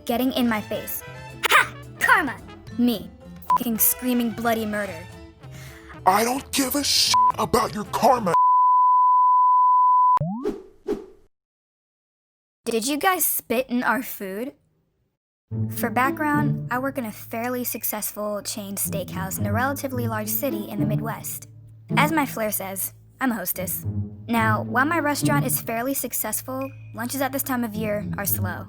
getting in my face. Ha! Karma! Me, getting screaming bloody murder. I don't give a shit about your karma. Did you guys spit in our food? For background, I work in a fairly successful chain steakhouse in a relatively large city in the Midwest. As my flair says, I'm a hostess. Now, while my restaurant is fairly successful, lunches at this time of year are slow.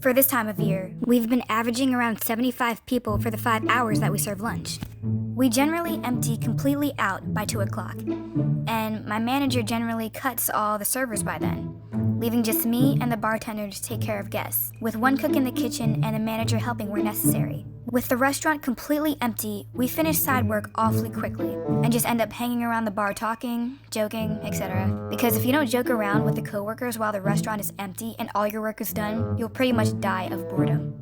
For this time of year, we've been averaging around 75 people for the 5 hours that we serve lunch. We generally empty completely out by 2 o'clock, and my manager generally cuts all the servers by then, leaving just me and the bartender to take care of guests, with one cook in the kitchen and a manager helping where necessary. With the restaurant completely empty, we finish side work awfully quickly, and just end up hanging around the bar talking, joking, etc. Because if you don't joke around with the coworkers while the restaurant is empty and all your work is done, you'll pretty much die of boredom.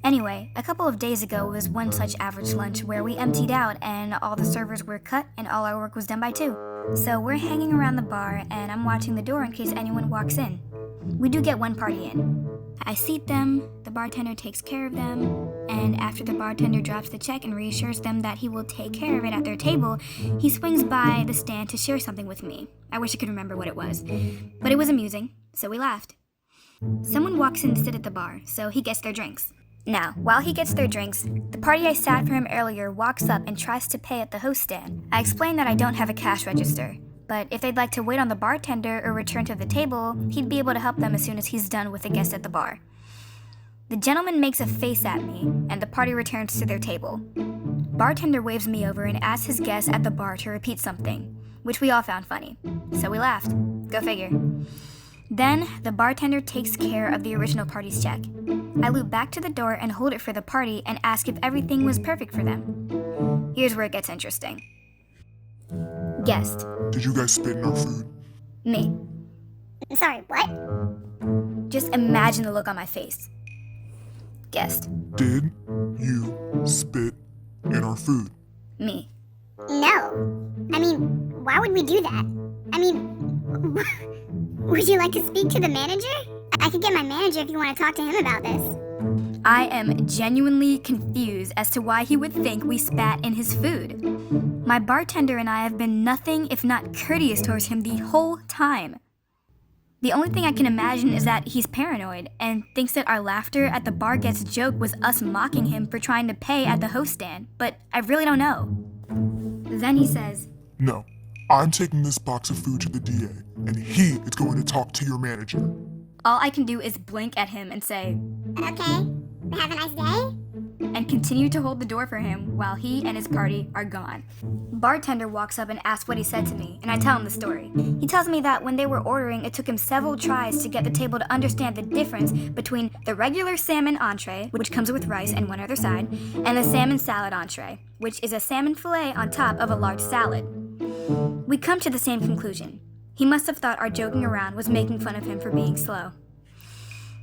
Anyway, a couple of days ago was one such average lunch where we emptied out and all the servers were cut and all our work was done by 2. So we're hanging around the bar and I'm watching the door in case anyone walks in. We do get one party in. I seat them, the bartender takes care of them, and after the bartender drops the check and reassures them that he will take care of it at their table, he swings by the stand to share something with me. I wish I could remember what it was, but it was amusing, so we laughed. Someone walks in to sit at the bar, so he gets their drinks. Now, while he gets their drinks, the party I sat for him earlier walks up and tries to pay at the host stand. I explain that I don't have a cash register, but if they'd like to wait on the bartender or return to the table, he'd be able to help them as soon as he's done with the guest at the bar. The gentleman makes a face at me, and the party returns to their table. Bartender waves me over and asks his guest at the bar to repeat something, which we all found funny, so we laughed. Go figure. Then, the bartender takes care of the original party's check. I loop back to the door and hold it for the party and ask if everything was perfect for them. Here's where it gets interesting. Guest. Did you guys spit in our food? Me. I'm sorry, what? Just imagine the look on my face. Guest. Did you spit in our food? Me. No. I mean, why would we do that? I mean, would you like to speak to the manager? I could get my manager if you want to talk to him about this. I am genuinely confused as to why he would think we spat in his food. My bartender and I have been nothing if not courteous towards him the whole time. The only thing I can imagine is that he's paranoid and thinks that our laughter at the bar guest's joke was us mocking him for trying to pay at the host stand, but I really don't know. Then he says, No, I'm taking this box of food to the DA, and he is going to talk to your manager. All I can do is blink at him and say, Okay, have a nice day? and continue to hold the door for him while he and his party are gone. Bartender walks up and asks what he said to me, and I tell him the story. He tells me that when they were ordering, it took him several tries to get the table to understand the difference between the regular salmon entree, which comes with rice and one other side, and the salmon salad entree, which is a salmon fillet on top of a large salad. We come to the same conclusion. He must have thought our joking around was making fun of him for being slow.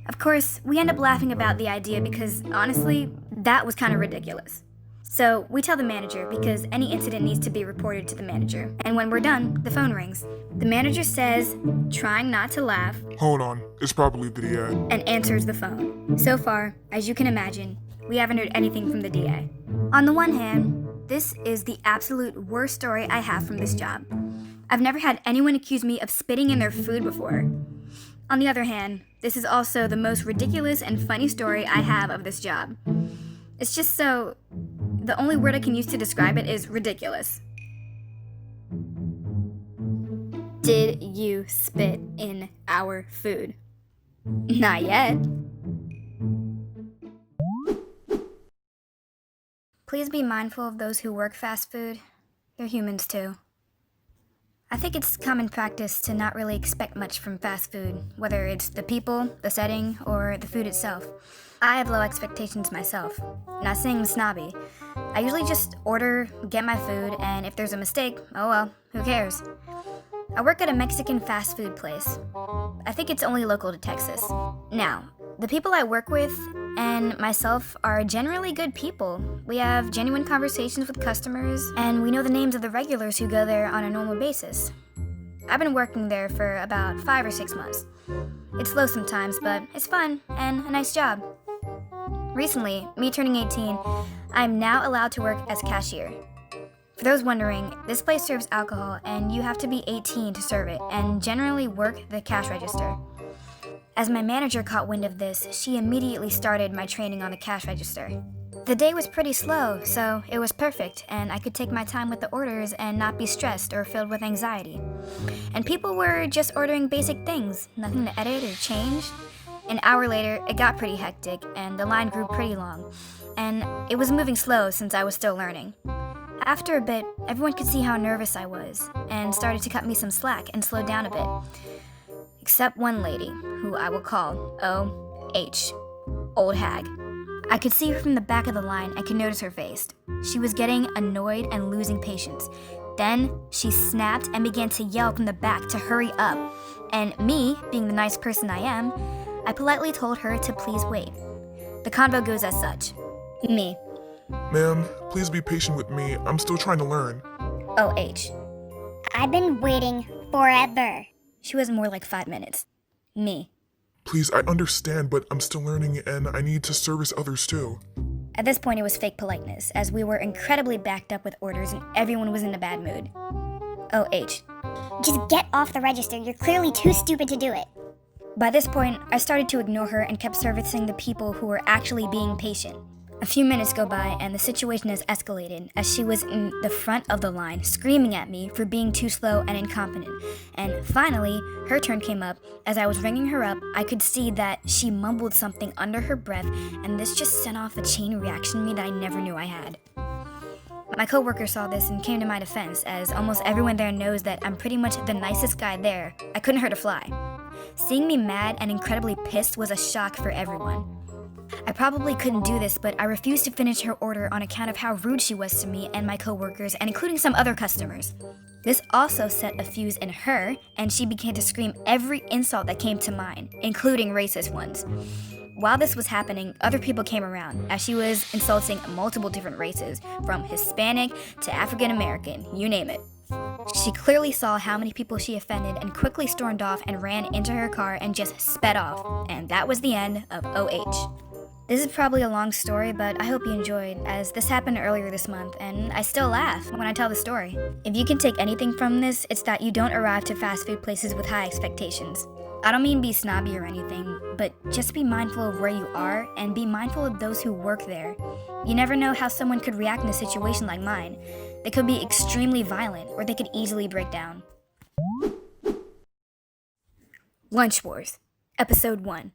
Of course, we end up laughing about the idea because, honestly, that was kind of ridiculous. So we tell the manager because any incident needs to be reported to the manager. And when we're done, the phone rings. The manager says, trying not to laugh, Hold on, it's probably the DA. and answers the phone. So far, as you can imagine, we haven't heard anything from the DA. On the one hand, this is the absolute worst story I have from this job. I've never had anyone accuse me of spitting in their food before. On the other hand, this is also the most ridiculous and funny story I have of this job. It's just so... the only word I can use to describe it is ridiculous. Did you spit in our food? Not yet. Please be mindful of those who work fast food. They're humans too. I think it's common practice to not really expect much from fast food, whether it's the people, the setting, or the food itself. I have low expectations myself. Not saying I'm snobby. I usually just order, get my food, and if there's a mistake, oh well, who cares? I work at a Mexican fast food place. I think it's only local to Texas. Now, the people I work with and myself are generally good people. We have genuine conversations with customers, and we know the names of the regulars who go there on a normal basis. I've been working there for about 5 or 6 months. It's slow sometimes, but it's fun and a nice job. Recently, me turning 18, I'm now allowed to work as cashier. For those wondering, this place serves alcohol and you have to be 18 to serve it and generally work the cash register. As my manager caught wind of this, she immediately started my training on the cash register. The day was pretty slow, so it was perfect, and I could take my time with the orders and not be stressed or filled with anxiety. And people were just ordering basic things, nothing to edit or change. An hour later, it got pretty hectic, and the line grew pretty long, and it was moving slow since I was still learning. After a bit, everyone could see how nervous I was, and started to cut me some slack and slow down a bit. Except one lady, who I will call O.H., Old Hag. I could see her from the back of the line and could notice her face. She was getting annoyed and losing patience. Then she snapped and began to yell from the back to hurry up. And me, being the nice person I am, I politely told her to please wait. The convo goes as such. Me. Ma'am, please be patient with me. I'm still trying to learn. O.H. I've been waiting forever. She was more like 5 minutes. Me. Please, I understand, but I'm still learning and I need to service others too. At this point, it was fake politeness, as we were incredibly backed up with orders and everyone was in a bad mood. O.H. Just get off the register. You're clearly too stupid to do it. By this point, I started to ignore her and kept servicing the people who were actually being patient. A few minutes go by and the situation has escalated as she was in the front of the line screaming at me for being too slow and incompetent. And finally, her turn came up. As I was ringing her up, I could see that she mumbled something under her breath, and this just sent off a chain reaction in me that I never knew I had. My coworker saw this and came to my defense, as almost everyone there knows that I'm pretty much the nicest guy there. I couldn't hurt a fly. Seeing me mad and incredibly pissed was a shock for everyone. I probably couldn't do this, but I refused to finish her order on account of how rude she was to me and my coworkers, and including some other customers. This also set a fuse in her, and she began to scream every insult that came to mind, including racist ones. While this was happening, other people came around, as she was insulting multiple different races, from Hispanic to African American, you name it. She clearly saw how many people she offended and quickly stormed off and ran into her car and just sped off, and that was the end of OH. This is probably a long story, but I hope you enjoyed, as this happened earlier this month, and I still laugh when I tell the story. If you can take anything from this, it's that you don't arrive to fast food places with high expectations. I don't mean be snobby or anything, but just be mindful of where you are and be mindful of those who work there. You never know how someone could react in a situation like mine. They could be extremely violent, or they could easily break down. Lunch Wars, Episode 1,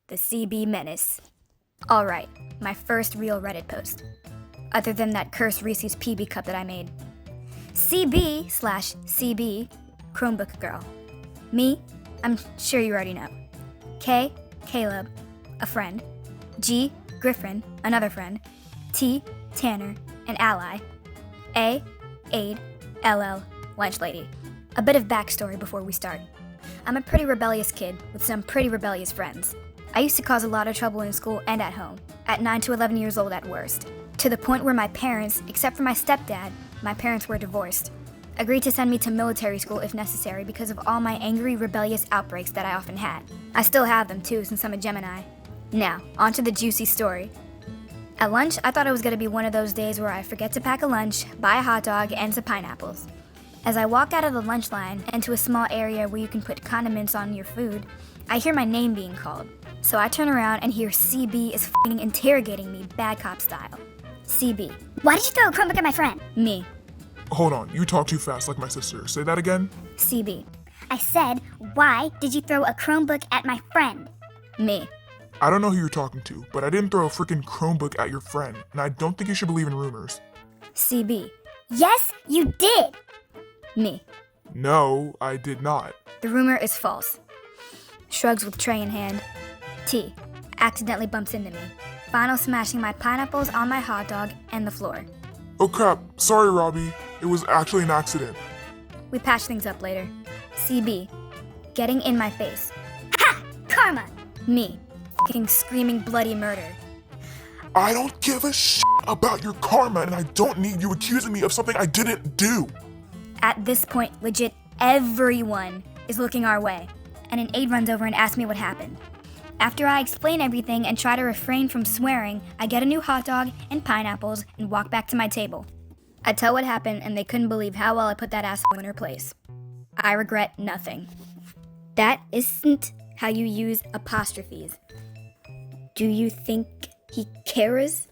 The CB Menace. Alright, my first real Reddit post. Other than that cursed Reese's PB cup that I made. CB/CB, Chromebook girl. Me, I'm sure you already know. K, Caleb, a friend. G, Griffin, another friend. T, Tanner, an ally. A, Aid, LL, lunch lady. A bit of backstory before we start. I'm a pretty rebellious kid with some pretty rebellious friends. I used to cause a lot of trouble in school and at home, at 9 to 11 years old at worst, to the point where my parents, except for my stepdad, my parents were divorced, agreed to send me to military school if necessary because of all my angry, rebellious outbreaks that I often had. I still have them too, since I'm a Gemini. Now, on to the juicy story. At lunch, I thought it was going to be one of those days where I forget to pack a lunch, buy a hot dog, and some pineapples. As I walk out of the lunch line and to a small area where you can put condiments on your food, I hear my name being called. So I turn around and hear CB is f***ing interrogating me bad cop style. CB. Why did you throw a Chromebook at my friend? Me. Hold on, you talk too fast like my sister. Say that again? CB. I said, why did you throw a Chromebook at my friend? Me. I don't know who you're talking to, but I didn't throw a freaking Chromebook at your friend, and I don't think you should believe in rumors. CB. Yes, you did! Me. No, I did not. The rumor is false. Shrugs with tray in hand. T. Accidentally bumps into me. Final smashing my pineapples on my hot dog and the floor. Oh crap, sorry Robbie. It was actually an accident. We patch things up later. CB. Getting in my face. Ha! Karma! Me. F***ing screaming bloody murder. I don't give a shit about your karma, and I don't need you accusing me of something I didn't do. At this point, legit everyone is looking our way. and an aide runs over and asks me what happened. After I explain everything and try to refrain from swearing, I get a new hot dog and pineapples and walk back to my table. I tell what happened, and they couldn't believe how well I put that asshole in her place. I regret nothing. That isn't how you use apostrophes. Do you think he cares?